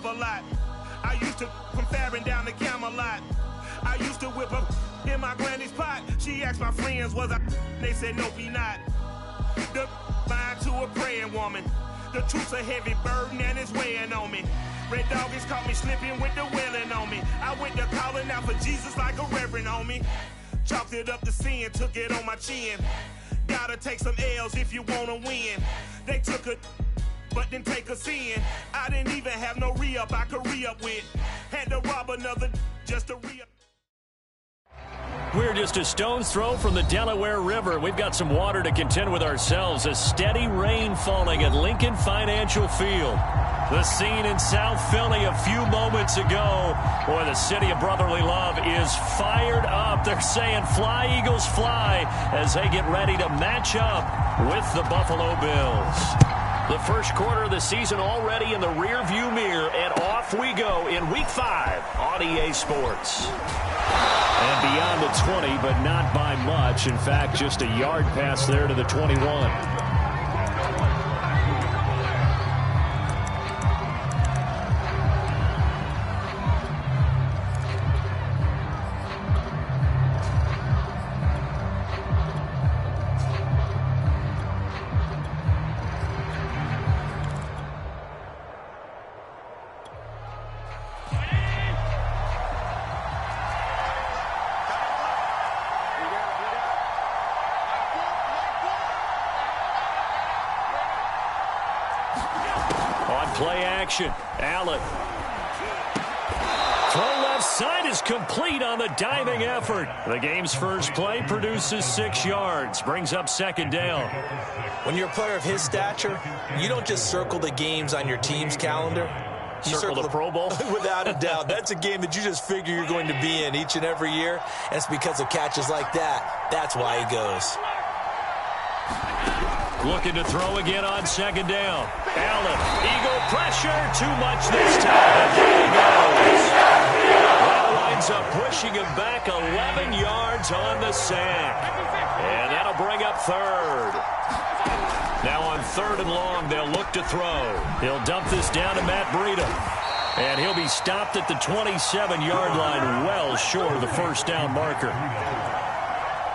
laugh a lot. I used to from Farron down to Camelot. I used to whip up in my granny's pot. She asked my friends, was I? They said, nope, he not. The line to a praying woman. The truth's a heavy burden and it's weighing on me. Red doggies caught me slipping with the wailing on me. I went to calling out for Jesus like a reverend on me. Chalked it up to sin, took it on my chin. Gotta take some L's if you wanna win. They took a but didn't take us in. I didn't even have no re-up I could re-up with. Had to rob another just to re-up. We're just a stone's throw from the Delaware River. We've got some water to contend with ourselves. A steady rain falling at Lincoln Financial Field. The scene in South Philly a few moments ago. Boy, the city of brotherly love is fired up. They're saying, fly, Eagles, fly, as they get ready to match up with the Buffalo Bills. The first quarter of the season already in the rearview mirror, and off we go in Week 5 on EA Sports. And beyond the 20, but not by much. In fact, just a yard pass there to the 21. Play action. Allen. Throw left side is complete on the diving effort. The game's first play produces 6 yards. Brings up second down. When you're a player of his stature, you don't just circle the games on your team's calendar. You circle the Pro Bowl? Without a doubt. That's a game that you just figure you're going to be in each and every year. And it's because of catches like that. That's why he goes. Looking to throw again on second down. Allen, Eagle pressure, too much this time. There he goes. That winds up pushing him back 11 yards on the sack. And that'll bring up third. Now on third and long, they'll look to throw. He'll dump this down to Matt Breida. And he'll be stopped at the 27-yard line, well short of the first down marker.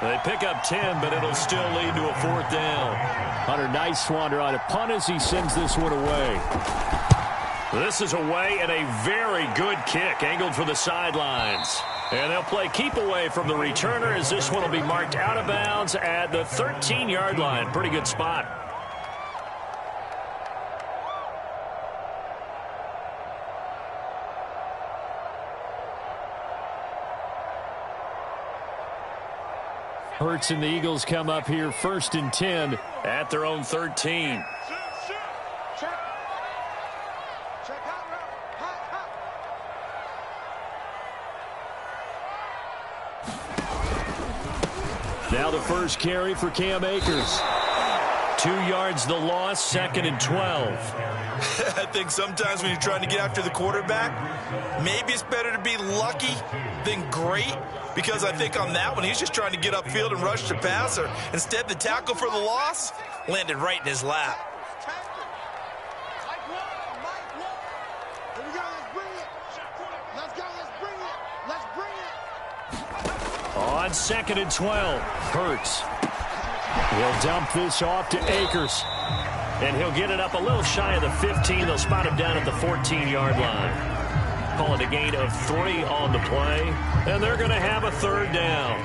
They pick up 10, but it'll still lead to a fourth down. Hunter, nice wander on a punt as he sends this one away. This is away and a very good kick, angled for the sidelines. And they'll play keep away from the returner as this one will be marked out of bounds at the 13-yard line. Pretty good spot. Hurts and the Eagles come up here first and 10 at their own 13. Now the first carry for Cam Akers. 2 yards the loss, second and 12. I think sometimes when you're trying to get after the quarterback, maybe it's better to be lucky than great, because I think on that one he's just trying to get upfield and rush the passer. Instead, the tackle for the loss landed right in his lap. On second and 12, Hurts. He'll dump this off to Akers. And he'll get it up a little shy of the 15. They'll spot him down at the 14-yard line. Call it a gain of 3 on the play. And they're going to have a third down.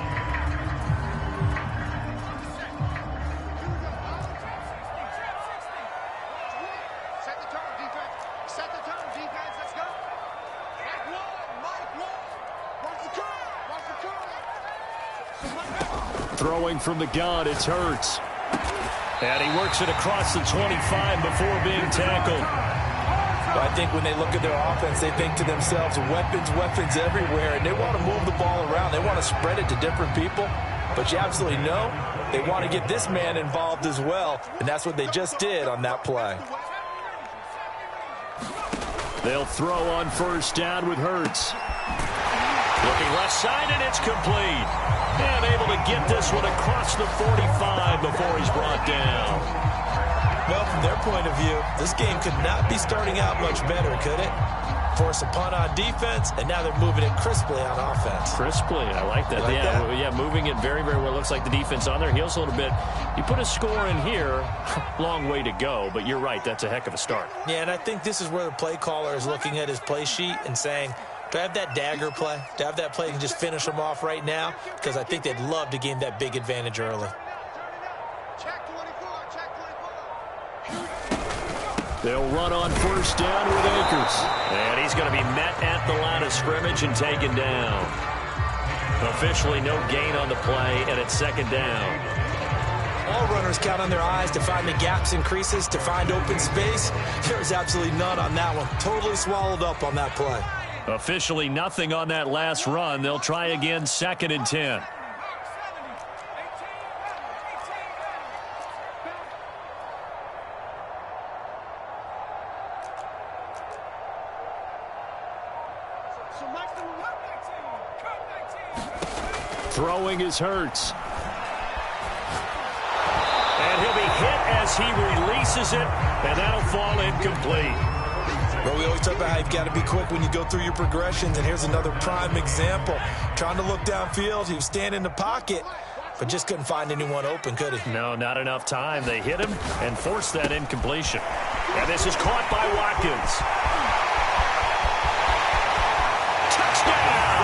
Set the tone, defense. Let's go. Mike Ward. Watch the curve. Throwing from the gun, it's Hurts. And he works it across the 25 before being tackled. But I think when they look at their offense, they think to themselves, weapons everywhere, and they want to move the ball around. They want to spread it to different people. But you absolutely know they want to get this man involved as well, and that's what they just did on that play. They'll throw on first down with Hurts. Looking left side, and it's complete. And able to get this one across the 45 before he's brought down. Well, from their point of view, this game could not be starting out much better, could it? force a punt on defense, and now they're moving it crisply on offense. Crisply, I like that. Yeah, moving it very, very well. Looks like the defense on their heels a little bit. You put a score in here, long way to go, but you're right, that's a heck of a start. Yeah, and I think this is where the play caller is looking at his play sheet and saying, do I have that dagger play? Do I have that play and just finish them off right now? Because I think they'd love to gain that big advantage early. Check 24, check 24. They'll run on first down with Akers. And he's going to be met at the line of scrimmage and taken down. Officially no gain on the play, and it's second down. All runners count on their eyes to find the gaps and creases, to find open space. There's absolutely none on that one. Totally swallowed up on that play. Officially nothing on that last run. They'll try again, 2nd and 10. Throwing is Hurts. And he'll be hit as he releases it, and that'll fall incomplete. But we always talk about how you've got to be quick when you go through your progressions, and here's another prime example. Trying to look downfield, he was standing in the pocket, but just couldn't find anyone open, could he? No, not enough time. They hit him and forced that incompletion. And this is caught by Watkins. Touchdown!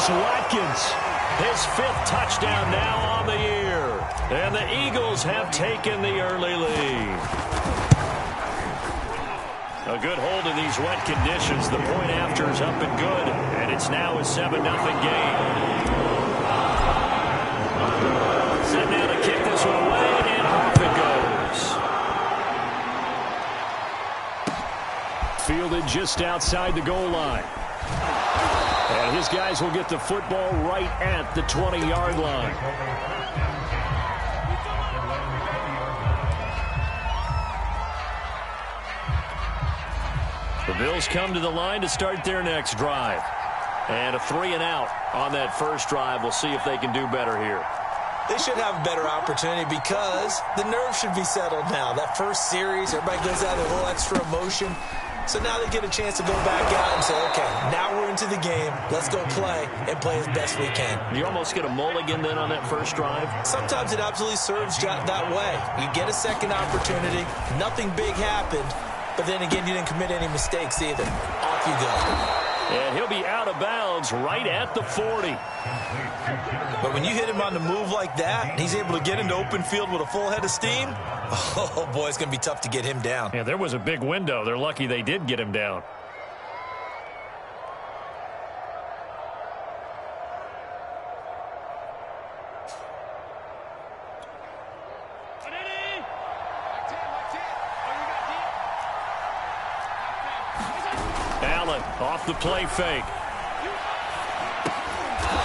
Watkins, his 5th touchdown now on the year. And the Eagles have taken the early lead. A good hold in these wet conditions. The point after is up and good, and it's now a 7-0 game. Set now to kick this one away, and off it goes. Fielded just outside the goal line. And his guys will get the football right at the 20-yard line. The Bills come to the line to start their next drive. And a 3-and-out on that first drive. We'll see if they can do better here. They should have a better opportunity because the nerves should be settled now. That first series, everybody goes out with a little extra emotion. So now they get a chance to go back out and say, okay, now we're into the game. Let's go play and play as best we can. You almost get a mulligan then on that first drive? Sometimes it absolutely serves that way. You get a second opportunity. Nothing big happened. But then again, you didn't commit any mistakes either. Off you go. And he'll be out of bounds right at the 40. But when you hit him on the move like that, and he's able to get into open field with a full head of steam, oh, boy, it's going to be tough to get him down. Yeah, there was a big window. They're lucky they did get him down. Off the play fake.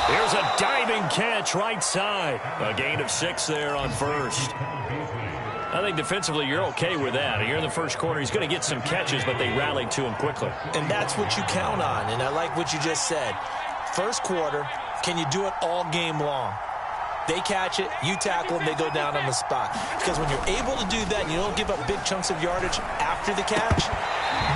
Here's a diving catch right side. A gain of 6 there on first. I think defensively you're okay with that. You're in the first quarter. He's going to get some catches, but they rallied to him quickly. And that's what you count on, and I like what you just said. First quarter, can you do it all game long? They catch it, you tackle them, they go down on the spot. Because when you're able to do that and you don't give up big chunks of yardage after the catch,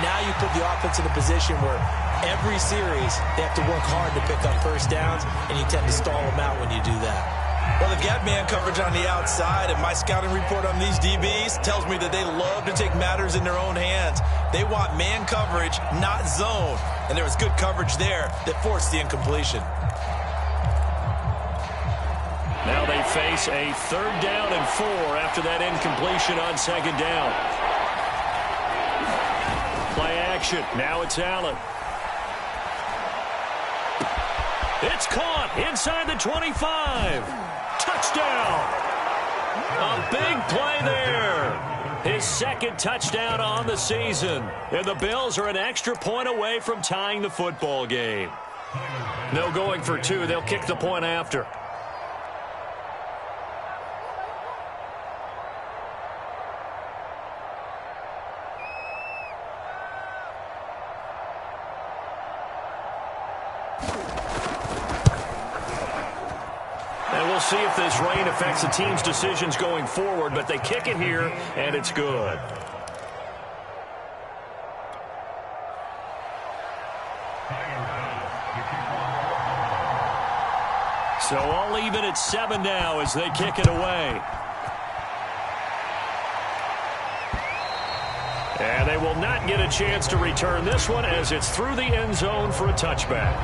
now you put the offense in a position where every series they have to work hard to pick up first downs, and you tend to stall them out when you do that. Well, they've got man coverage on the outside, and my scouting report on these DBs tells me that they love to take matters in their own hands. They want man coverage, not zone. And there was good coverage there that forced the incompletion. Now they face a 3rd down and 4 after that incompletion on 2nd down. Play action. Now it's Allen. It's caught inside the 25. Touchdown. A big play there. His 2nd touchdown on the season. And the Bills are an extra point away from tying the football game. No going for 2. They'll kick the point after. See if this rain affects the team's decisions going forward, but they kick it here, and it's good. So all even at 7 now as they kick it away. And they will not get a chance to return this one as it's through the end zone for a touchback.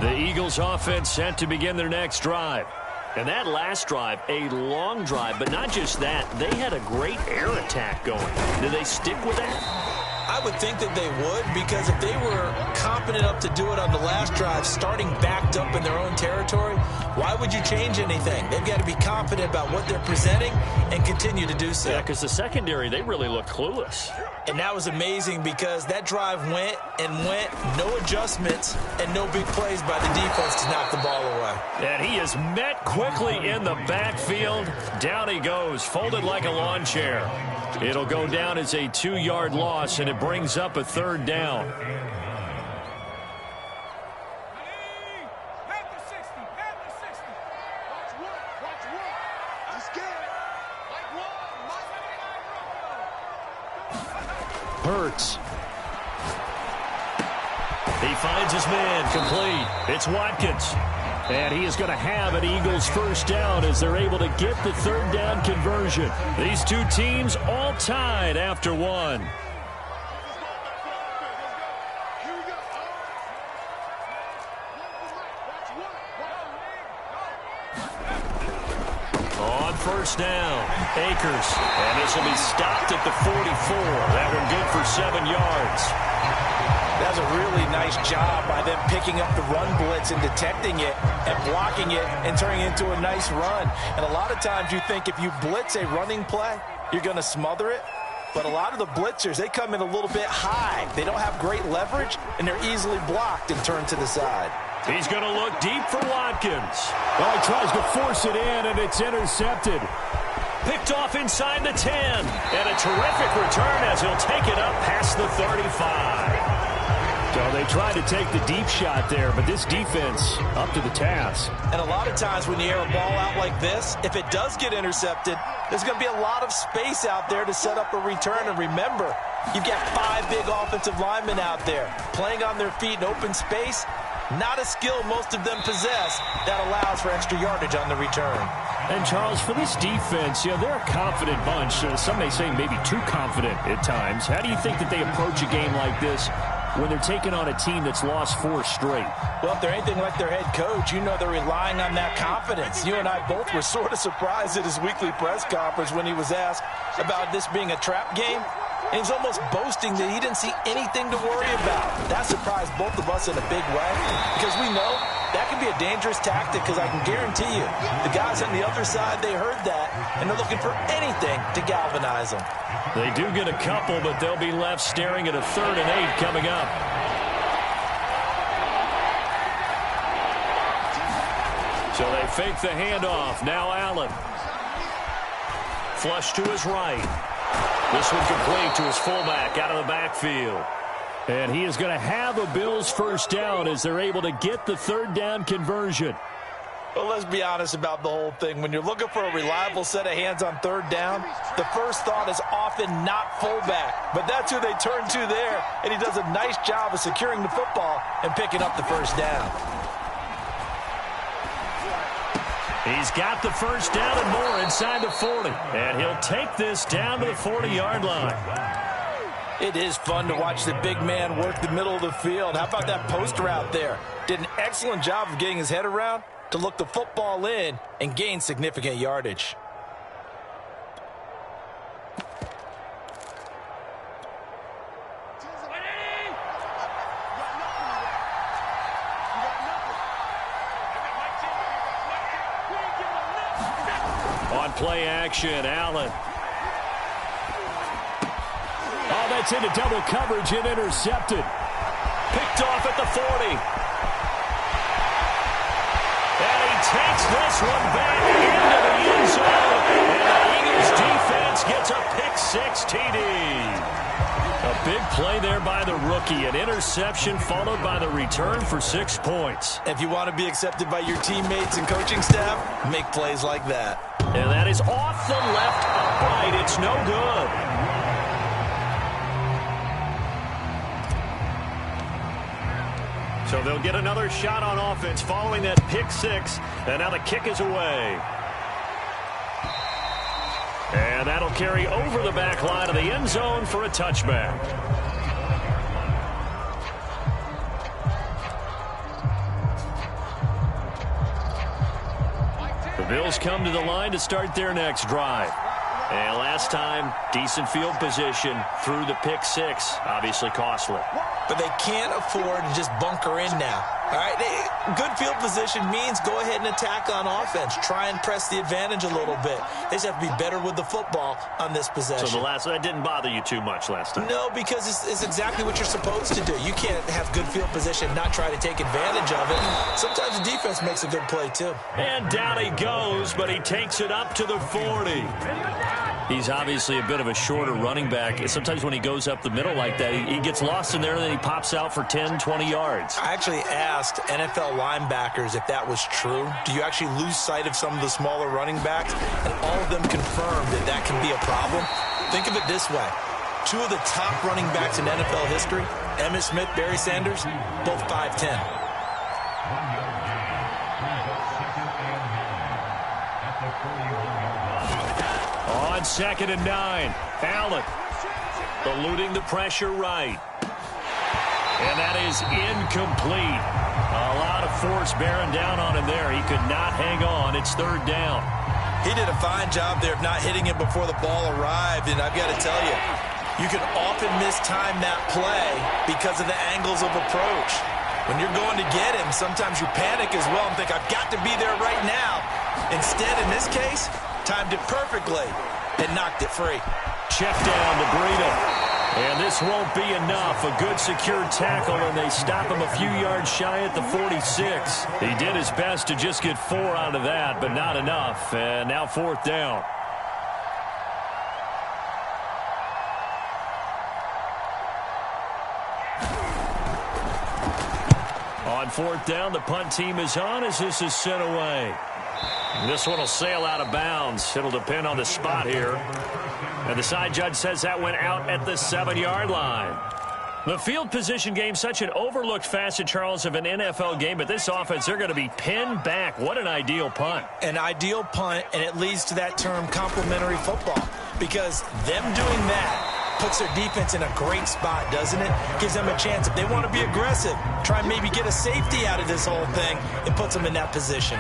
The Eagles offense set to begin their next drive. And that last drive, a long drive, but not just that. They had a great air attack going. Do they stick with that? I would think that they would, because if they were confident enough to do it on the last drive, starting backed up in their own territory, why would you change anything? They've got to be confident about what they're presenting and continue to do so. Yeah, because the secondary, they really looked clueless. And that was amazing because that drive went and went, no adjustments and no big plays by the defense to knock the ball away. And he is met quickly in the backfield. Down he goes, folded like a lawn chair. It'll go down as a 2-yard loss, and it brings up a 3rd down. Hurts. He finds his man, complete. It's Watkins. And he is going to have an Eagles first down as they're able to get the 3rd down conversion. These two teams all tied after 1. On first down, Akers. And this will be stopped at the 44. That one good for 7 yards. That's a really nice job by them picking up the run blitz and detecting it and blocking it and turning it into a nice run. And a lot of times you think if you blitz a running play, you're going to smother it. But a lot of the blitzers, they come in a little bit high. They don't have great leverage, and they're easily blocked and turned to the side. He's going to look deep for Watkins. Well, he tries to force it in, and it's intercepted. Picked off inside the 10. And a terrific return as he'll take it up past the 35. So they tried to take the deep shot there, but this defense up to the task. And a lot of times when you air a ball out like this, if it does get intercepted, there's going to be a lot of space out there to set up a return. And remember, you've got 5 big offensive linemen out there playing on their feet in open space. Not a skill most of them possess that allows for extra yardage on the return. And, Charles, for this defense, they're a confident bunch. Some may say maybe too confident at times. How do you think that they approach a game like this when they're taking on a team that's lost 4 straight? Well, if they're anything like their head coach, you know they're relying on that confidence. You and I both were sort of surprised at his weekly press conference when he was asked about this being a trap game. And he's almost boasting that he didn't see anything to worry about. That surprised both of us in a big way because we know that can be a dangerous tactic because I can guarantee you the guys on the other side, they heard that, and they're looking for anything to galvanize them. They do get a couple, but they'll be left staring at a 3rd and 8 coming up. So they fake the handoff. Now Allen. Flush to his right. This one complete to his fullback out of the backfield. And he is going to have a Bills first down as they're able to get the 3rd down conversion. Well, let's be honest about the whole thing. When you're looking for a reliable set of hands on 3rd down, the first thought is often not fullback. But that's who they turn to there, and he does a nice job of securing the football and picking up the first down. He's got the first down and more inside the 40. And he'll take this down to the 40-yard line. It is fun to watch the big man work the middle of the field. How about that post route there? Did an excellent job of getting his head around to look the football in and gain significant yardage. On play action, Allen. Oh, that's into double coverage and intercepted. Picked off at the 40. And he takes this one back into the end zone. And the Eagles defense gets a pick-6 TD. A big play there by the rookie. An interception followed by the return for 6 points. If you want to be accepted by your teammates and coaching staff, make plays like that. And that is off the left upright. It's no good. So they'll get another shot on offense following that pick six. And now the kick is away. And that'll carry over the back line of the end zone for a touchback. The Bills come to the line to start their next drive. And last time, decent field position through the pick six. Obviously costly. But they can't afford to just bunker in now. All right, good field position means go ahead and attack on offense. Try and press the advantage a little bit. They just have to be better with the football on this possession. So that didn't bother you too much last time? No, because it's exactly what you're supposed to do. You can't have good field position, not try to take advantage of it. Sometimes the defense makes a good play, too. And down he goes, but he takes it up to the 40. He's obviously a bit of a shorter running back. Sometimes when he goes up the middle like that, he gets lost in there, and then he pops out for 10, 20 yards. I actually asked NFL linebackers if that was true. Do you actually lose sight of some of the smaller running backs? And all of them confirmed that that can be a problem. Think of it this way. Two of the top running backs in NFL history, Emmitt Smith, Barry Sanders, both 5'10". On 2nd and 9, Allen eluding the pressure right. And that is incomplete. A lot of force bearing down on him there. He could not hang on. It's 3rd down. He did a fine job there of not hitting him before the ball arrived. And I've got to tell you, you can often mistime that play because of the angles of approach. When you're going to get him, sometimes you panic as well and think, I've got to be there right now. Instead, in this case, timed it perfectly and knocked it free. Check down to Breida. And this won't be enough. A good secure tackle, and they stop him a few yards shy at the 46. He did his best to just get 4 out of that, but not enough. And now 4th down. On 4th down, the punt team is on as this is sent away. This one will sail out of bounds. It'll depend on the spot here. And the side judge says that went out at the 7-yard line. The field position game, such an overlooked facet, Charles, of an NFL game. But this offense, they're going to be pinned back. What an ideal punt. An ideal punt, and it leads to that term complementary football. Because them doing that puts their defense in a great spot, doesn't it? Gives them a chance. If they want to be aggressive, try and maybe get a safety out of this whole thing, it puts them in that position.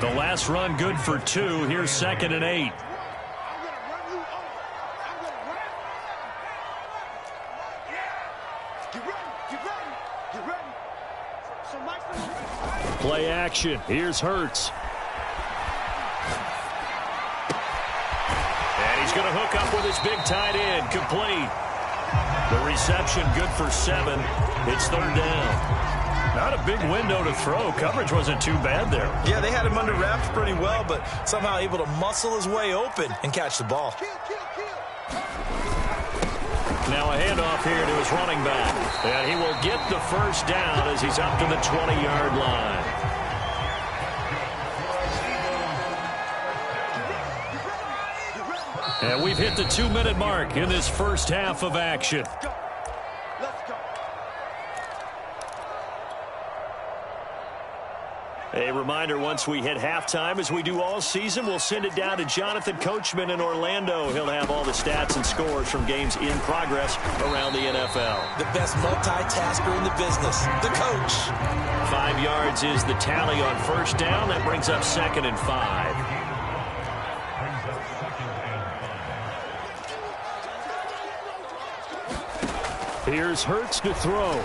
The last run good for 2. Here's 2nd and 8. Play action. Here's Hurts. And he's going to hook up with his big tight end. Complete. The reception good for 7. It's 3rd down. Not a big window to throw. Coverage wasn't too bad there. Yeah, they had him under wraps pretty well, but somehow able to muscle his way open and catch the ball. Now a handoff here to his running back. And he will get the 1st down as he's up to the 20-yard line. And we've hit the 2-minute mark in this first half of action. A reminder, once we hit halftime, as we do all season, we'll send it down to Jonathan Coachman in Orlando. He'll have all the stats and scores from games in progress around the NFL. The best multitasker in the business, the coach. 5 yards is the tally on 1st down. That brings up 2nd and 5. Here's Hurts to throw.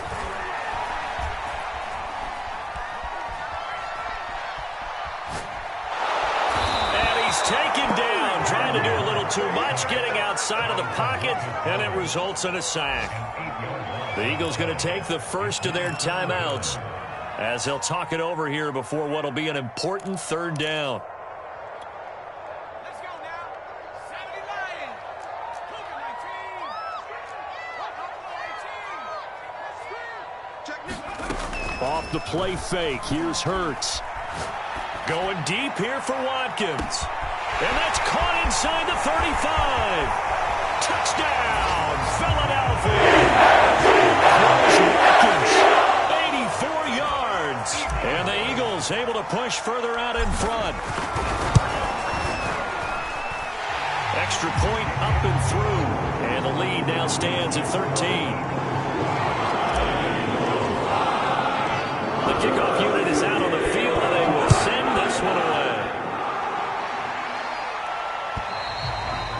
Taken down, trying to do a little too much, getting outside of the pocket, and it results in a sack. The Eagles going to take the first of their timeouts as they'll talk it over here before what will be an important 3rd down. Let's go now. Saturday Lions. Cougar 19. Off the play fake, here's Hurts. Going deep here for Watkins. And that's caught inside the 35. Touchdown, Philadelphia. Watkins, 84 Bills able to push further out in front. Extra point up and through. And the lead now stands at 13. The kickoff unit is out on the field, and they will send this one away.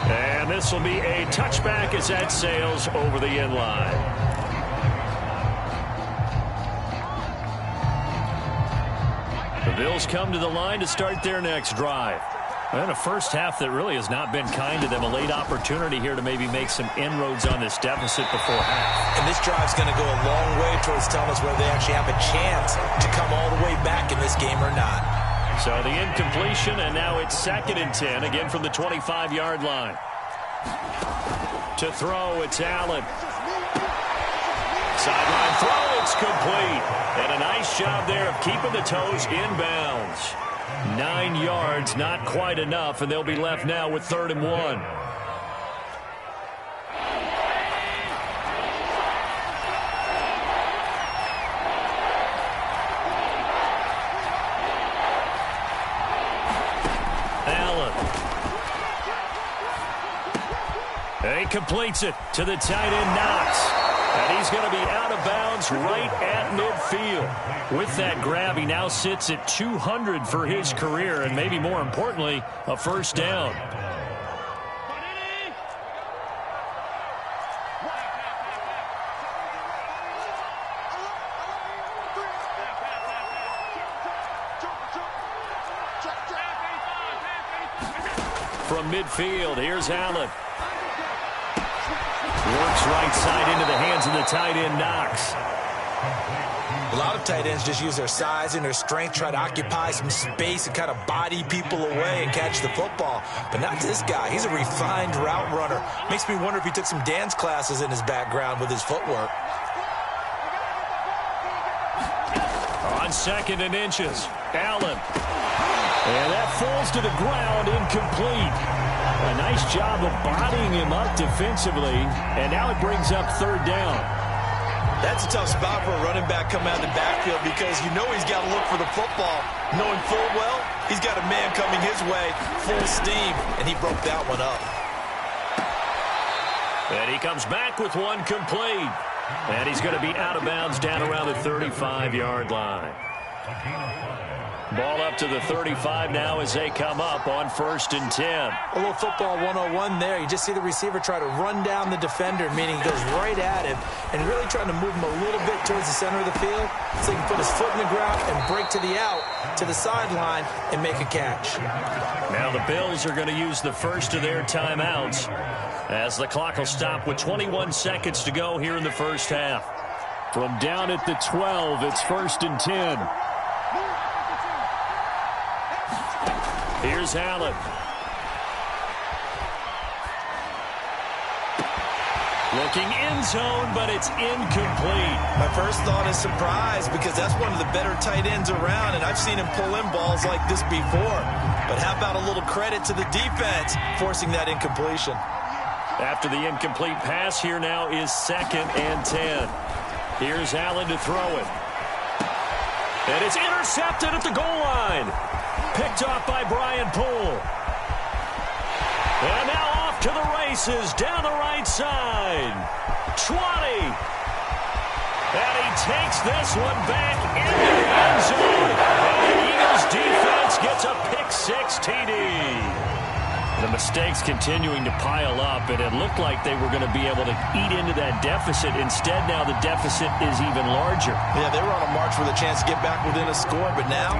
And this will be a touchback as that sails over the end line. The Bills come to the line to start their next drive. And a first half that really has not been kind to them. A late opportunity here to maybe make some inroads on this deficit before half. And this drive's going to go a long way towards telling us whether they actually have a chance to come all the way back in this game or not. So the incompletion, and now it's 2nd and 10, again from the 25-yard line. To throw, it's Allen. Sideline throw, it's complete. And a nice job there of keeping the toes inbounds. 9 yards, not quite enough, and they'll be left now with 3rd and 1. Allen. He completes it to the tight end, Knox. And he's going to be out of bounds right at midfield. With that grab, he now sits at 200 for his career, and maybe more importantly, a first down. From midfield, here's Allen. Works right side into the hands of the tight end, Knox. A lot of tight ends just use their size and their strength, try to occupy some space and kind of body people away and catch the football. But not this guy. He's a refined route runner. Makes me wonder if he took some dance classes in his background with his footwork. On 2nd and inches, Allen. And that falls to the ground, incomplete. A nice job of bodying him up defensively, and now it brings up 3rd down. That's a tough spot for a running back coming out of the backfield because you know he's got to look for the football, knowing full well he's got a man coming his way, full steam, and he broke that one up. And he comes back with one complete. And he's going to be out of bounds down around the 35-yard line. Ball up to the 35 now as they come up on 1st and 10. A little football 101 there. You just see the receiver try to run down the defender, meaning he goes right at him and really trying to move him a little bit towards the center of the field so he can put his foot in the ground and break to the out, to the sideline, and make a catch. Now the Bills are going to use the first of their timeouts as the clock will stop with 21 seconds to go here in the first half. From down at the 12, it's 1st and 10. Here's Allen. Looking end zone, but it's incomplete. My first thought is surprise because that's one of the better tight ends around, and I've seen him pull in balls like this before. But how about a little credit to the defense forcing that incompletion? After the incomplete pass, here now is 2nd and 10. Here's Allen to throw it. And it's intercepted at the goal line. Picked off by Brian Poole. And now off to the races down the right side. 20. And he takes this one back into the end zone. And the Eagles defense gets a pick-6 TD. The mistakes continuing to pile up, and it looked like they were going to be able to eat into that deficit. Instead, now the deficit is even larger. Yeah, they were on a march with a chance to get back within a score, but now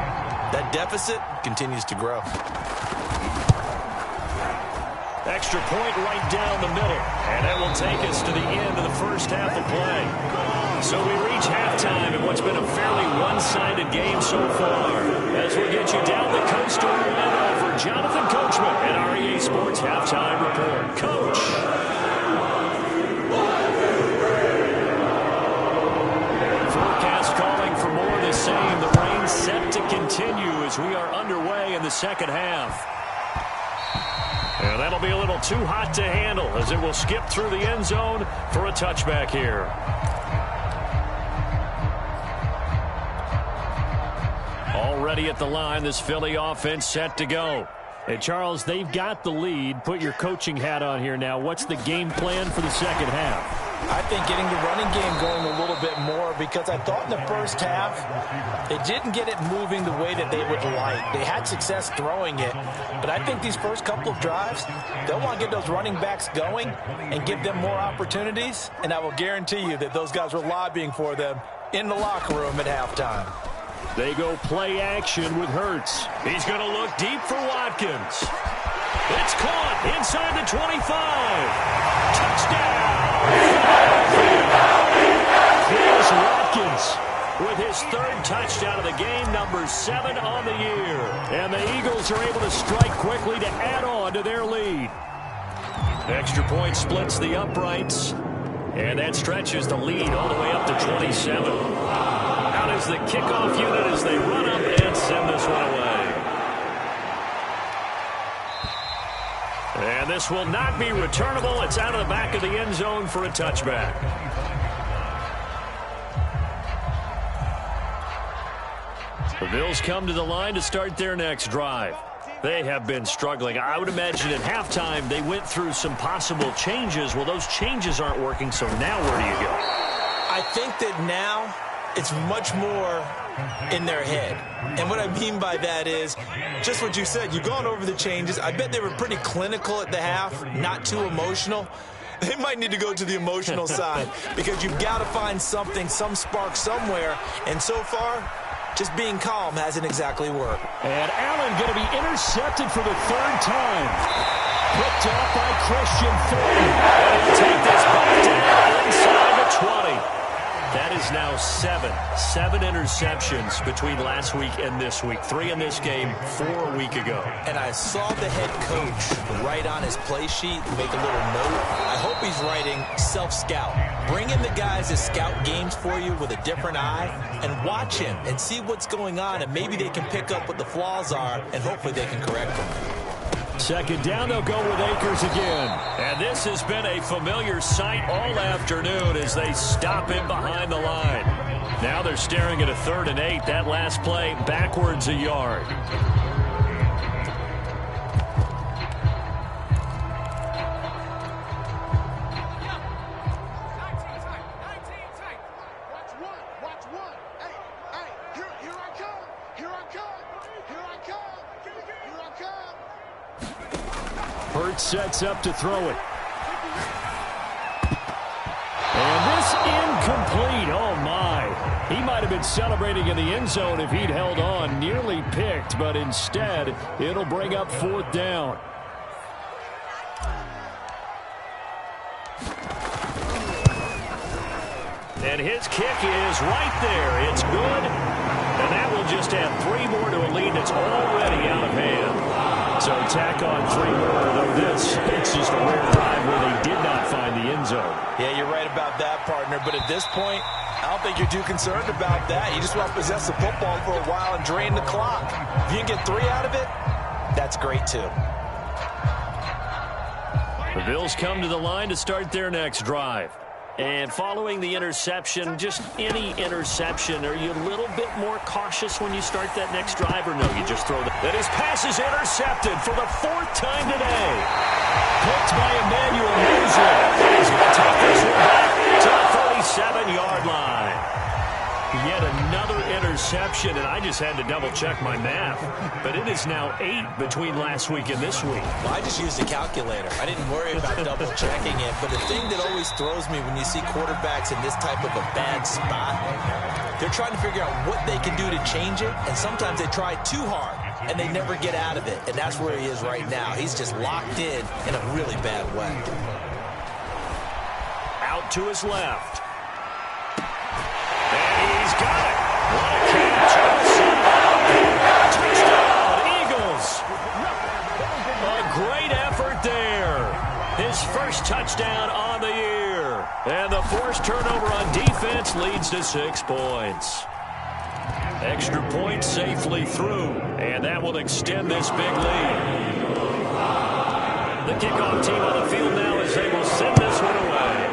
that deficit continues to grow. Extra point right down the middle, and that will take us to the end of the first half of play. So we reach halftime in what's been a fairly one-sided game so far. As we get you down the coast to Orlando for Jonathan Coachman and REA Sports Halftime Report. Coach. Forecast calling for more of the same. The rain set to continue as we are underway in the second half. And that'll be a little too hot to handle as it will skip through the end zone for a touchback here. Already at the line, this Philly offense set to go. Hey, Charles, they've got the lead. Put your coaching hat on here now. What's the game plan for the second half? I think getting the running game going a little bit more, because I thought in the first half they didn't get it moving the way that they would like. They had success throwing it, but I think these first couple of drives, they'll want to get those running backs going and give them more opportunities, and I will guarantee you that those guys were lobbying for them in the locker room at halftime. They go play action with Hurts. He's going to look deep for Watkins. It's caught inside the 25. Touchdown! Here's Watkins with his third touchdown of the game, number 7 on the year. And the Eagles are able to strike quickly to add on to their lead. Extra point splits the uprights. And that stretches the lead all the way up to 27. Out is the kickoff unit as they run up and send this one away. And this will not be returnable. It's out of the back of the end zone for a touchback. The Bills come to the line to start their next drive. They have been struggling. I would imagine at halftime they went through some possible changes. Well, those changes aren't working, so now where do you go? I think that now it's much more in their head. And what I mean by that is just what you said. You've gone over the changes. I bet they were pretty clinical at the half, not too emotional. They might need to go to the emotional side, because you've got to find something, some spark somewhere. And so far, just being calm hasn't exactly worked. And Allen going to be intercepted for the third time. Picked off by Christian Fulton. And he'll take this ball down inside the 20. That is now 7 interceptions between last week and this week. 3 in this game, 4 a week ago. And I saw the head coach write on his play sheet, make a little note. I hope he's writing self-scout. Bring in the guys that scout games for you with a different eye and watch him and see what's going on, and maybe they can pick up what the flaws are, and hopefully they can correct them. Second down, they'll go with Akers again. And this has been a familiar sight all afternoon as they stop him behind the line. Now they're staring at a 3rd and 8. That last play backwards a yard. Hurts sets up to throw it. And this incomplete. Oh, my. He might have been celebrating in the end zone if he'd held on. Nearly picked, but instead, it'll bring up 4th down. And his kick is right there. It's good. And that will just add 3 more to a lead that's already out of hand. So tack on 3 more, though it's just a rare drive where they did not find the end zone. Yeah, you're right about that, partner. But at this point, I don't think you're too concerned about that. You just want to possess the football for a while and drain the clock. If you can get 3 out of it, that's great, too. The Bills come to the line to start their next drive. And following the interception, just any interception, are you a little bit more cautious when you start that next drive, or no, you just throw that? His pass is intercepted for the 4th time today. Picked by Emmanuel Mosley. He's going to take this one back to the 47-yard line. Yet another interception, and I just had to double-check my math. But it is now 8 between last week and this week. Well, I just used a calculator. I didn't worry about double-checking it. But the thing that always throws me when you see quarterbacks in this type of a bad spot, they're trying to figure out what they can do to change it, and sometimes they try too hard, and they never get out of it. And that's where he is right now. He's just locked in a really bad way. Out to his left. He's got it. What a catch. Touchdown, Eagles. A great effort there. His first touchdown on the year. And the forced turnover on defense leads to 6 points. Extra point safely through. And that will extend this big lead. The kickoff team on the field now as they will send this one away.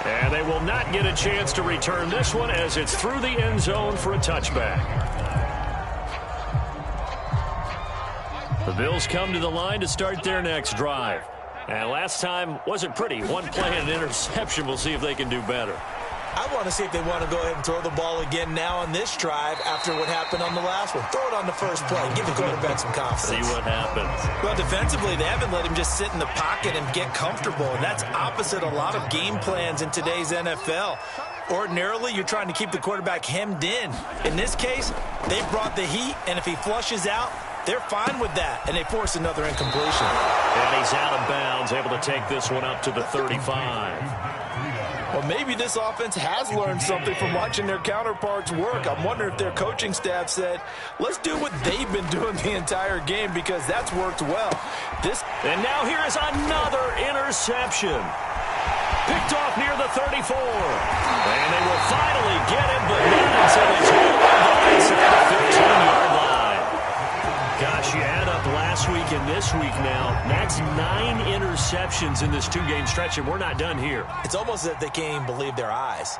And they will not get a chance to return this one as it's through the end zone for a touchback. The Bills come to the line to start their next drive. And last time wasn't pretty. One play and an interception. We'll see if they can do better. I want to see if they want to go ahead and throw the ball again now on this drive after what happened on the last one. Throw it on the first play. Give the quarterback some confidence. See what happens. Well, defensively, they haven't let him just sit in the pocket and get comfortable, and that's opposite a lot of game plans in today's NFL. Ordinarily, you're trying to keep the quarterback hemmed in. In this case, they brought the heat, and if he flushes out, they're fine with that, and they force another incompletion. And he's out of bounds, able to take this one up to the 35. Well, maybe this offense has learned something from watching their counterparts work. I'm wondering if their coaching staff said, let's do what they've been doing the entire game because that's worked well. And now here is another interception. Picked off near the 34. And they will finally get him, but not until he's inside the 15-yard line. Gosh, you add up last week and this week now. That's 9 interceptions in this 2-game stretch, and we're not done here. It's almost as if they can't even believe their eyes.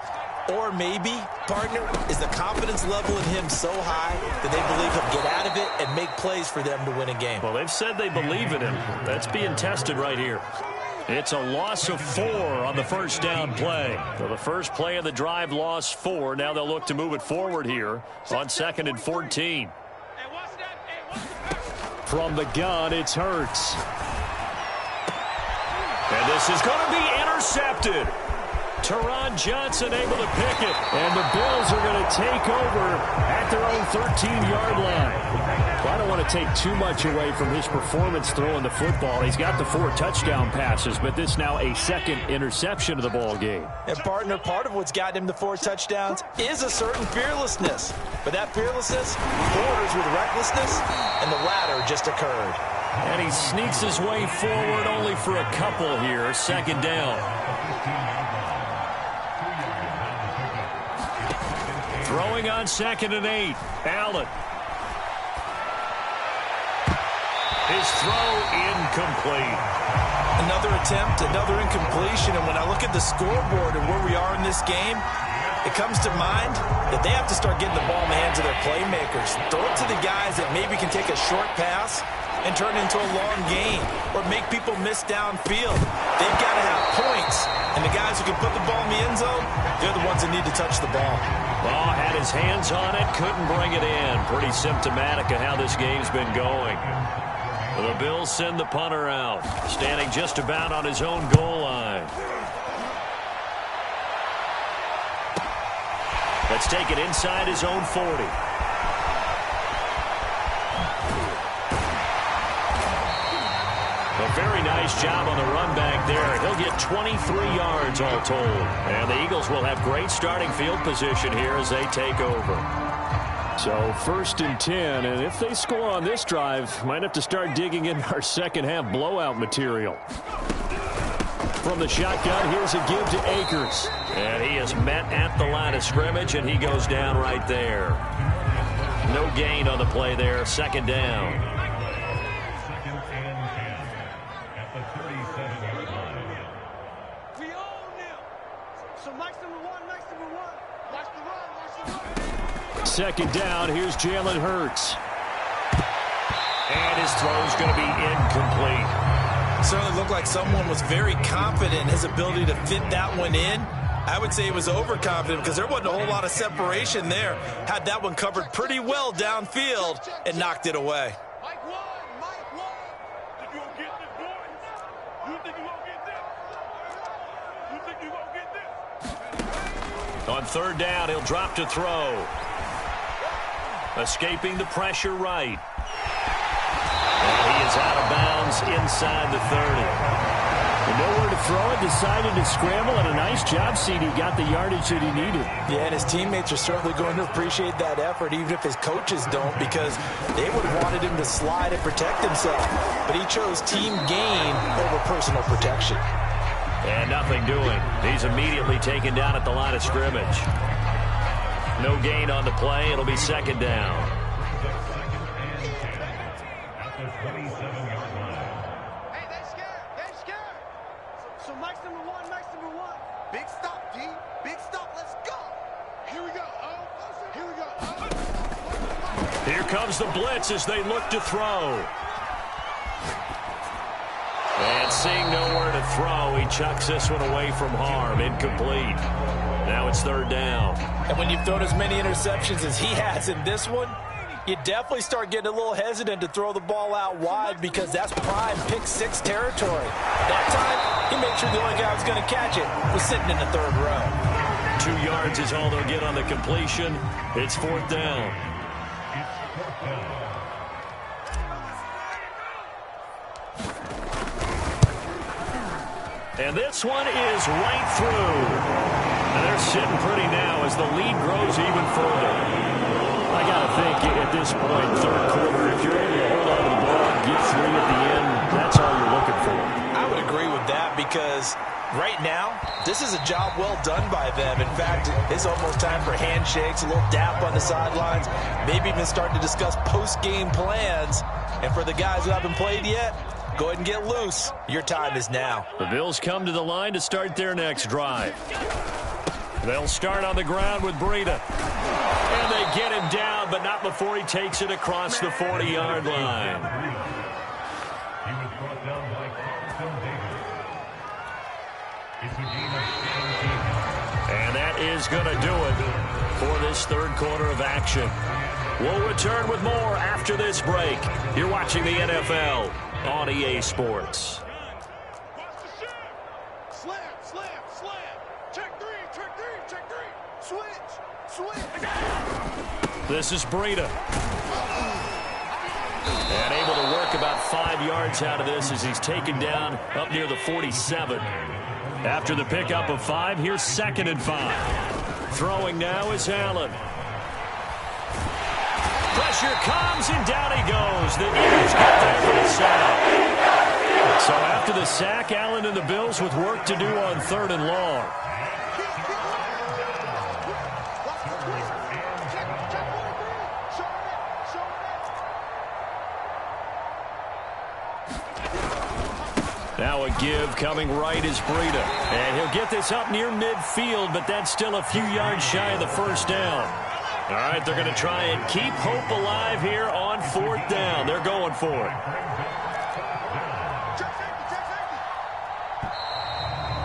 Or maybe, partner, is the confidence level in him so high that they believe he'll get out of it and make plays for them to win a game. Well, they've said they believe in him. That's being tested right here. It's a loss of 4 on the first down play. So the first play of the drive lost 4. Now they'll look to move it forward here on 2nd and 14. From the gun, it's Hurts. And this is going to be intercepted. Teron Johnson able to pick it. And the Bills are going to take over at their own 13-yard line. Well, I don't want to take too much away from his performance throwing the football. He's got the 4 touchdown passes, but this now a second interception of the ball game. And, partner, part of what's gotten him the 4 touchdowns is a certain fearlessness. But that fearlessness borders with recklessness, and the latter just occurred. And he sneaks his way forward only for a couple here. 2nd down. Throwing on 2nd and 8. Allen. His throw incomplete. Another attempt, another incompletion. And when I look at the scoreboard and where we are in this game, it comes to mind that they have to start getting the ball in the hands of their playmakers. Throw it to the guys that maybe can take a short pass and turn it into a long gain or make people miss downfield. They've got to have points. And the guys who can put the ball in the end zone, they're the ones that need to touch the ball. Well, had his hands on it, couldn't bring it in. Pretty symptomatic of how this game's been going. The Bills send the punter out, standing just about on his own goal line. Let's take it inside his own 40. A very nice job on the run back there. He'll get 23 yards all told. And the Eagles will have great starting field position here as they take over. So 1st and 10, and if they score on this drive, might have to start digging in our second half blowout material. From the shotgun, here's a give to Akers. And he is met at the line of scrimmage, and he goes down right there. No gain on the play there, 2nd down. Second down, here's Jalen Hurts. And his throw's going to be incomplete. Certainly looked like someone was very confident in his ability to fit that one in. I would say he was overconfident because there wasn't a whole lot of separation there. Had that one covered pretty well downfield and knocked it away. Mike one. Think you gonna get this, boy? You think you gonna get this? You think you gonna get this? On 3rd down, he'll drop to throw. Escaping the pressure right. And he is out of bounds inside the 30. And nowhere to throw it, decided to scramble, and a nice job, CD. Got the yardage that he needed. Yeah, and his teammates are certainly going to appreciate that effort, even if his coaches don't, because they would have wanted him to slide and protect himself. But he chose team gain over personal protection. And nothing doing. He's immediately taken down at the line of scrimmage. No gain on the play. It'll be 2nd down. Hey, they scared. So Mike's number one. Big stop, D. Big stop. Let's go. Here we go. Here we go. Here comes the blitz as they look to throw. And seeing nowhere to throw, he chucks this one away from harm. Incomplete. Now it's third down. And when you've thrown as many interceptions as he has in this one, you definitely start getting a little hesitant to throw the ball out wide because that's prime pick six territory. That time, he made sure the only guy who was going to catch it was sitting in the third row. 2 yards is all they'll get on the completion. It's fourth down. And this one is right through. And they're sitting pretty now as the lead grows even further. I got to think at this point, third quarter, if you're able to hold on to the ball, get 3 at the end, that's all you're looking for. I would agree with that because right now, this is a job well done by them. In fact, it's almost time for handshakes, a little dap on the sidelines, maybe even starting to discuss post-game plans. And for the guys who haven't played yet, go ahead and get loose. Your time is now. The Bills come to the line to start their next drive. They'll start on the ground with Breida. And they get him down, but not before he takes it across the 40-yard line. And that is going to do it for this third quarter of action. We'll return with more after this break. You're watching the NFL on EA Sports. Slam, slam, slam. Check three, check three, check three. Switch, switch. This is Breida. And able to work about 5 yards out of this as he's taken down up near the 47. After the pickup of 5, here's 2nd and 5. Throwing now is Allen. Pressure comes, and down he goes. The Eagles get there for the sack. So after the sack, Allen and the Bills with work to do on 3rd and long. Now a give coming right is Breida. And he'll get this up near midfield, but that's still a few yards shy of the first down. All right, they're going to try and keep hope alive here on 4th down. They're going for it.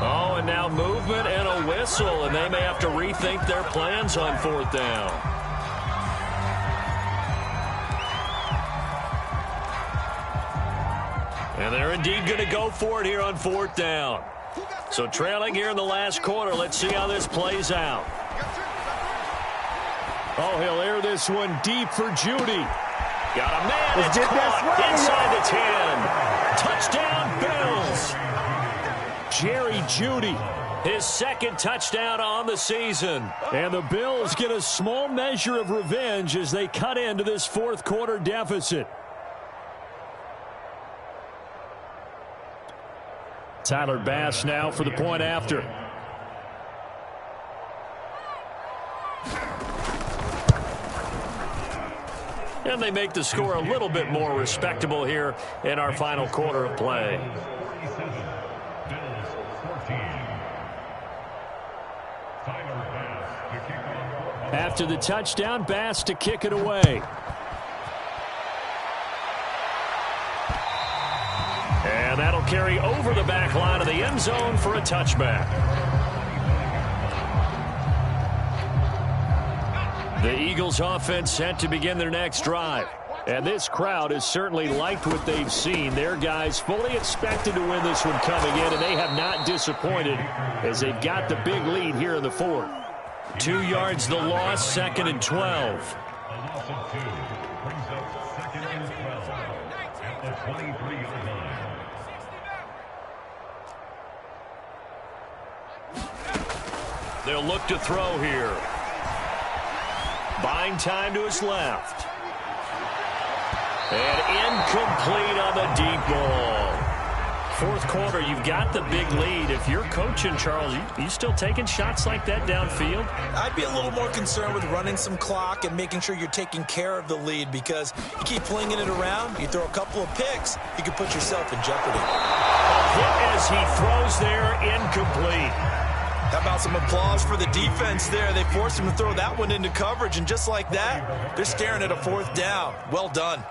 Oh, and now movement and a whistle, and they may have to rethink their plans on 4th down. And they're indeed going to go for it here on 4th down. So trailing here in the last quarter, let's see how this plays out. Oh, he'll air this one deep for Judy. Got a man. It's caught inside the 10. Touchdown, Bills. Jerry Judy, his 2nd touchdown on the season. And the Bills get a small measure of revenge as they cut into this 4th quarter deficit. Tyler Bass now for the point after. And they make the score a little bit more respectable here in our final quarter of play. After the touchdown, Bass to kick it away. And that'll carry over the back line of the end zone for a touchback. The Eagles offense set to begin their next drive. And this crowd has certainly liked what they've seen. Their guys fully expected to win this one coming in, and they have not disappointed as they've got the big lead here in the 4th. 2 yards the loss, 2nd and 12. They'll look to throw here. Buying time to his left. And incomplete on the deep ball. 4th quarter, you've got the big lead. If you're coaching, Charles, you still taking shots like that downfield? I'd be a little more concerned with running some clock and making sure you're taking care of the lead because you keep flinging it around, you throw a couple of picks, you can put yourself in jeopardy. A hit as he throws there, incomplete. How about some applause for the defense there? They forced him to throw that one into coverage, and just like that, they're staring at a 4th down. Well done.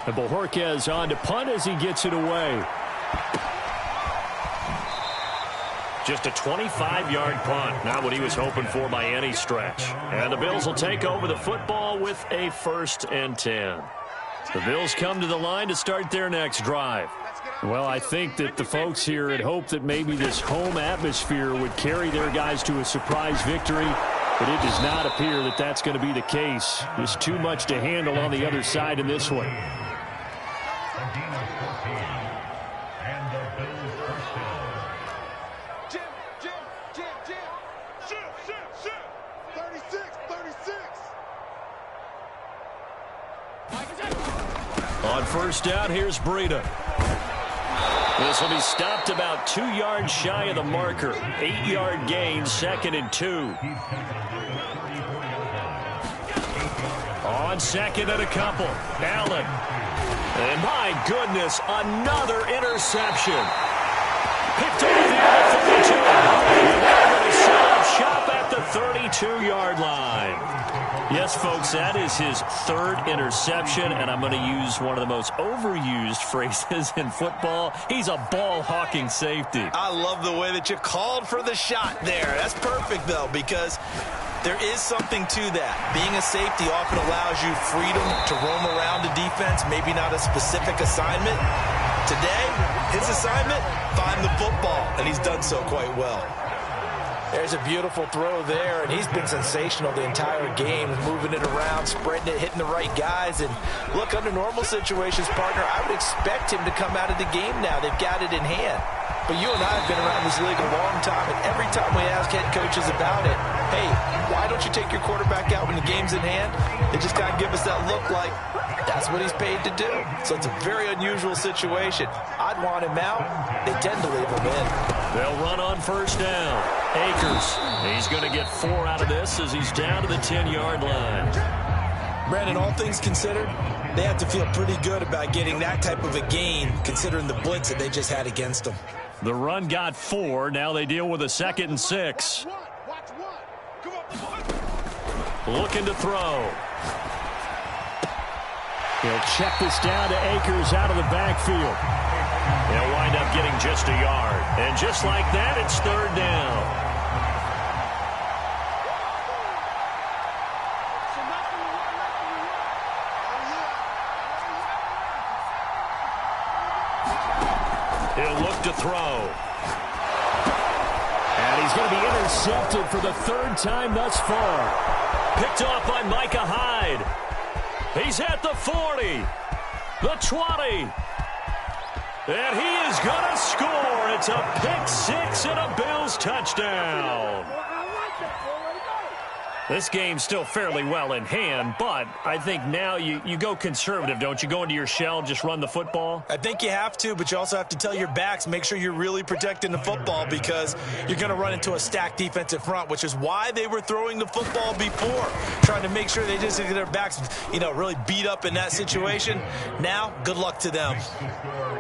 And Bojorquez on to punt as he gets it away. Just a 25-yard punt. Not what he was hoping for by any stretch. And the Bills will take over the football with a 1st and 10. The Bills come to the line to start their next drive. Well, I think that the folks here had hoped that maybe this home atmosphere would carry their guys to a surprise victory, but it does not appear that that's going to be the case. There's too much to handle on the other side in this one. On 1st down, here's Breida. This will be stopped about 2 yards shy of the marker. 8-yard gain, 2nd and 2. On 2nd and a couple. Allen. And my goodness, another interception. Picked off the other 32. They're going to set up shop at the 32-yard line. Yes, folks, that is his 3rd interception, and I'm going to use one of the most overused phrases in football. He's a ball-hawking safety. I love the way that you called for the shot there. That's perfect, though, because there is something to that. Being a safety often allows you freedom to roam around the defense, maybe not a specific assignment. Today, his assignment, find the football, and he's done so quite well. There's a beautiful throw there, and he's been sensational the entire game, moving it around, spreading it, hitting the right guys. And look, under normal situations, partner, I would expect him to come out of the game now. They've got it in hand. But you and I have been around this league a long time, and every time we ask head coaches about it, hey, why don't you take your quarterback out when the game's in hand? They just kind of give us that look like that's what he's paid to do. So it's a very unusual situation. I'd want him out. They tend to leave him in. They'll run on 1st down. Akers. He's going to get 4 out of this as he's down to the 10-yard line. Brandon, all things considered, they have to feel pretty good about getting that type of a gain considering the blitz that they just had against them. The run got 4. Now they deal with a 2nd and 6. Looking to throw. He'll check this down to Akers out of the backfield. He'll wind up getting just a yard. And just like that, it's 3rd down. He'll look to throw. And he's going to be intercepted for the 3rd time thus far. Picked off by Micah Hyde. He's at the 40, the 20. And he is going to score. It's a pick 6 and a Bills touchdown. This game's still fairly well in hand, but I think now you go conservative, don't you? Go into your shell, just run the football? I think you have to, but you also have to tell your backs, make sure you're really protecting the football because you're going to run into a stacked defensive front, which is why they were throwing the football before, trying to make sure they just get their backs, really beat up in that situation. Now, good luck to them.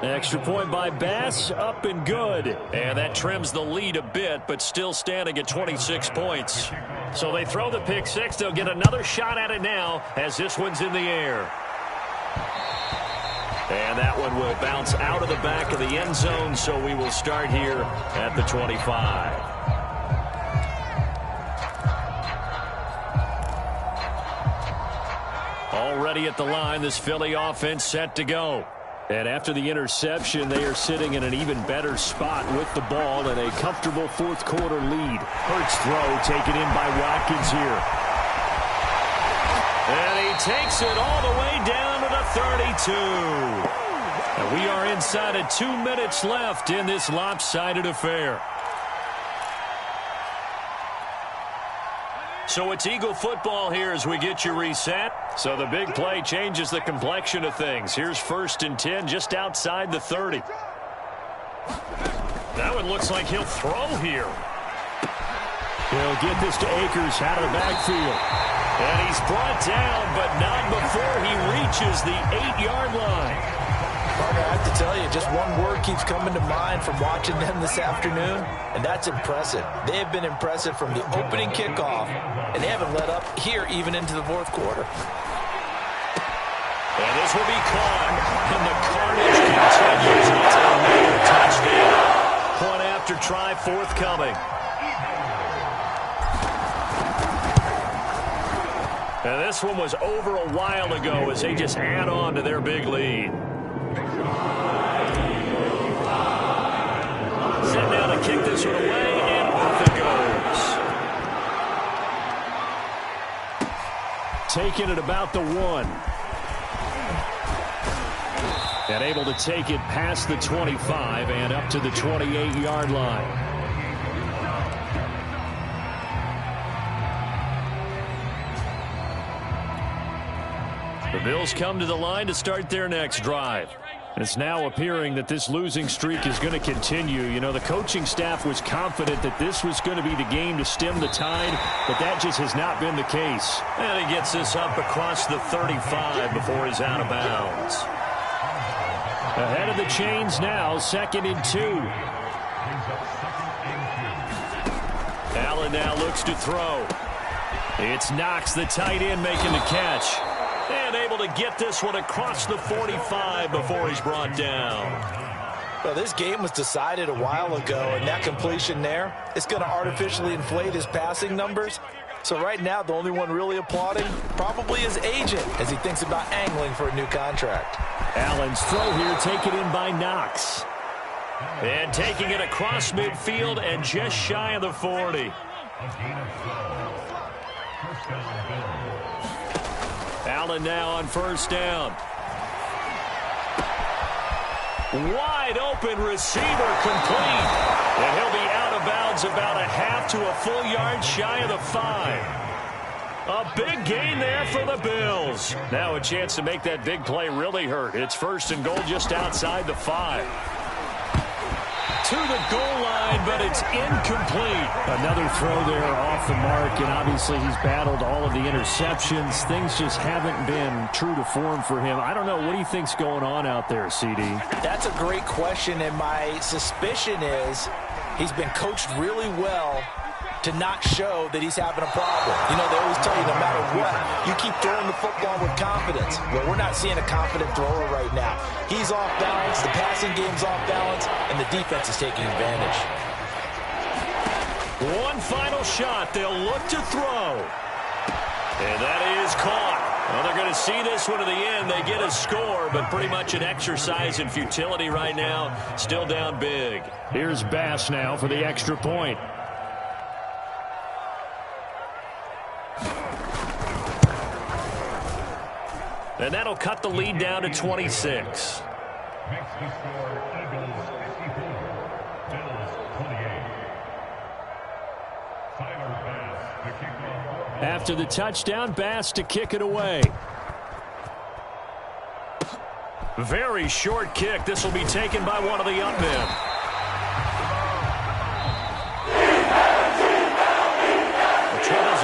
Extra point by Bass, up and good. And that trims the lead a bit, but still standing at 26 points. So they throw the pick 6. They'll get another shot at it now as this one's in the air. And that one will bounce out of the back of the end zone, so we will start here at the 25. Already at the line, this Philly offense set to go. And after the interception, they are sitting in an even better spot with the ball and a comfortable 4th quarter lead. Hurts throw taken in by Watkins here. And he takes it all the way down to the 32. And we are inside of 2 minutes left in this lopsided affair. So it's Eagle football here as we get you reset. So the big play changes the complexion of things. Here's 1st and 10 just outside the 30. That one looks like he'll throw here. He'll get this to Akers out of the backfield. And he's brought down, but not before he reaches the 8-yard line. Partner, I have to tell you, just one word keeps coming to mind from watching them this afternoon, and that's impressive. They have been impressive from the opening kickoff, and they haven't let up here even into the fourth quarter. And this will be caught, and the carnage continues until another touchdown. Point after try forthcoming. And this one was over a while ago as they just add on to their big lead. Set down to kick this one away, and off it goes. Taking it about the 1. And able to take it past the 25 and up to the 28-yard line. The Bills come to the line to start their next drive. It's now appearing that this losing streak is going to continue. You know, the coaching staff was confident that this was going to be the game to stem the tide, but that just has not been the case. And he gets this up across the 35 before he's out of bounds. Ahead of the chains now, 2nd and 2. Allen now looks to throw. It's Knox, the tight end, making the catch. And able to get this one across the 45 before he's brought down. Well, this game was decided a while ago, and that completion there is going to artificially inflate his passing numbers. So right now, the only one really applauding probably his agent as he thinks about angling for a new contract. Allen's throw here taken in by Knox. And taking it across midfield and just shy of the 40. Allen now on first down. Wide open receiver complete. And he'll be out of bounds about a half to a full yard shy of the 5. A big gain there for the Bills. Now a chance to make that big play really hurt. It's 1st and goal just outside the 5. To the goal line, but it's incomplete. Another throw there off the mark, and obviously he's battled all of the interceptions. Things just haven't been true to form for him. I don't know. What do you think's going on out there, CD? That's a great question, and my suspicion is he's been coached really well to not show that he's having a problem. You know, they always tell you no matter what, you keep throwing the football with confidence. Well, we're not seeing a confident thrower right now. He's off balance, the passing game's off balance, and the defense is taking advantage. One final shot. They'll look to throw. And that is caught. Well, they're going to see this one to the end. They get a score, but pretty much an exercise in futility right now. Still down big. Here's Bass now for the extra point. And that'll cut the lead down to 26. Makes the score Eagles 64, Bills 28. Tyler Bass to kick off. After the touchdown, Bass to kick it away. Very short kick. This will be taken by one of the up men.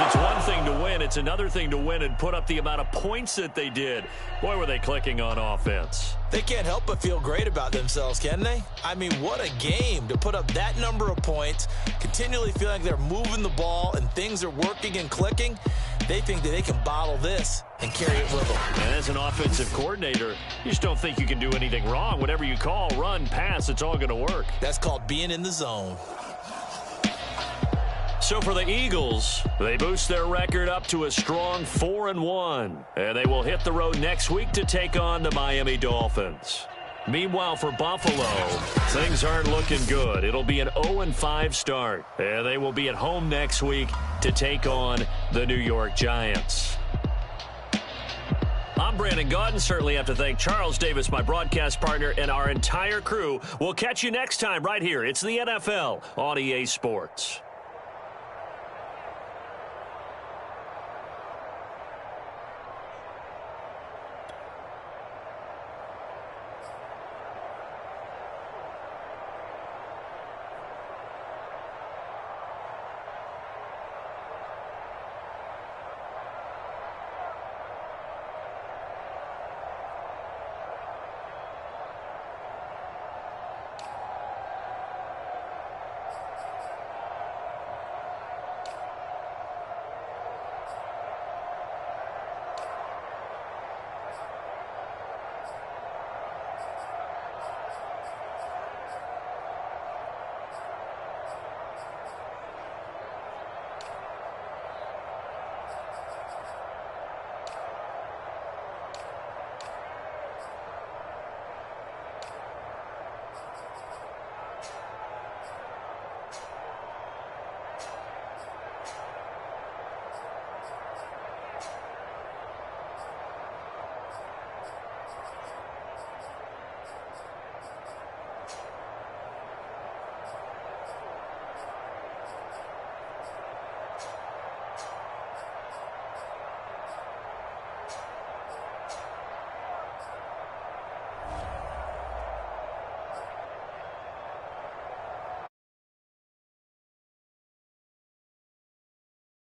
It's one thing to win. It's another thing to win and put up the amount of points that they did. Boy, were they clicking on offense. They can't help but feel great about themselves, can they? I mean, what a game to put up that number of points, continually feeling like they're moving the ball and things are working and clicking. They think that they can bottle this and carry it with them. And as an offensive coordinator, you just don't think you can do anything wrong. Whatever you call, run, pass, it's all going to work. That's called being in the zone. So for the Eagles, they boost their record up to a strong 4-1. And they will hit the road next week to take on the Miami Dolphins. Meanwhile, for Buffalo, things aren't looking good. It'll be an 0-5 start. And they will be at home next week to take on the New York Giants. I'm Brandon Gaudin. Certainly have to thank Charles Davis, my broadcast partner, and our entire crew. We'll catch you next time right here. It's the NFL on EA Sports.